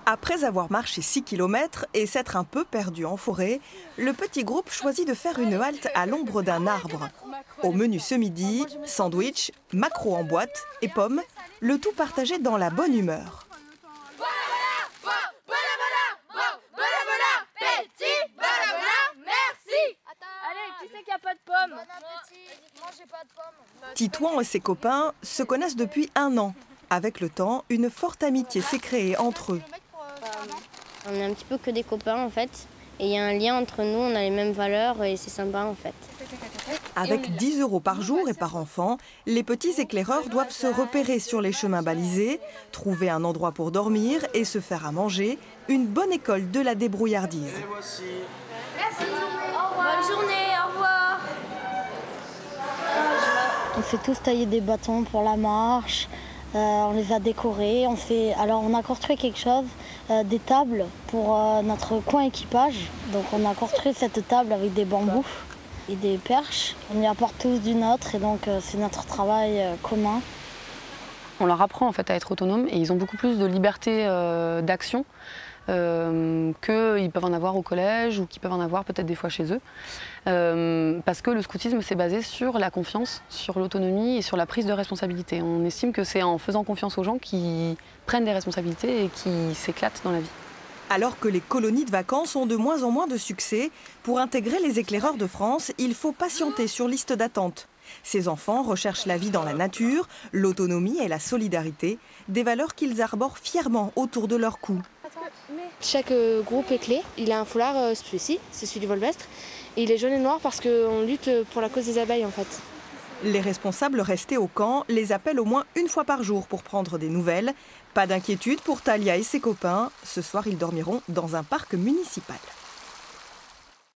Après avoir marché 6 km et s'être un peu perdu en forêt, le petit groupe choisit de faire une halte à l'ombre d'un arbre. Au menu ce midi, sandwich, maquereau en boîte et pommes, le tout partagé dans la bonne humeur. Titouan et ses copains se connaissent depuis 1 an. Avec le temps, une forte amitié s'est créée entre eux. On est un petit peu que des copains en fait. Et il y a un lien entre nous, on a les mêmes valeurs et c'est sympa en fait. Avec 10 € par jour et par enfant, les petits éclaireurs doivent se repérer sur les chemins balisés, trouver un endroit pour dormir et se faire à manger. Une bonne école de la débrouillardise. Merci. Bonne journée, au revoir. On s'est tous taillé des bâtons pour la marche, on les a décorés. On a construit quelque chose, des tables pour notre coin équipage. Donc on a construit cette table avec des bambous et des perches. On y apporte tous du nôtre et donc c'est notre travail commun. On leur apprend en fait à être autonomes et ils ont beaucoup plus de liberté d'action qu'ils peuvent en avoir au collège ou qu'ils peuvent en avoir peut-être des fois chez eux. Parce que le scoutisme s'est basé sur la confiance, sur l'autonomie et sur la prise de responsabilité. On estime que c'est en faisant confiance aux gens qui prennent des responsabilités et qui s'éclatent dans la vie. Alors que les colonies de vacances ont de moins en moins de succès, pour intégrer les éclaireurs de France, il faut patienter sur liste d'attente. Ces enfants recherchent la vie dans la nature, l'autonomie et la solidarité, des valeurs qu'ils arborent fièrement autour de leur cou. Chaque groupe est clé, il a un foulard celui-ci, c'est celui du Volvestre, et il est jaune et noir parce qu'on lutte pour la cause des abeilles en fait. Les responsables restés au camp les appellent au moins 1 fois par jour pour prendre des nouvelles. Pas d'inquiétude pour Talia et ses copains, ce soir ils dormiront dans un parc municipal.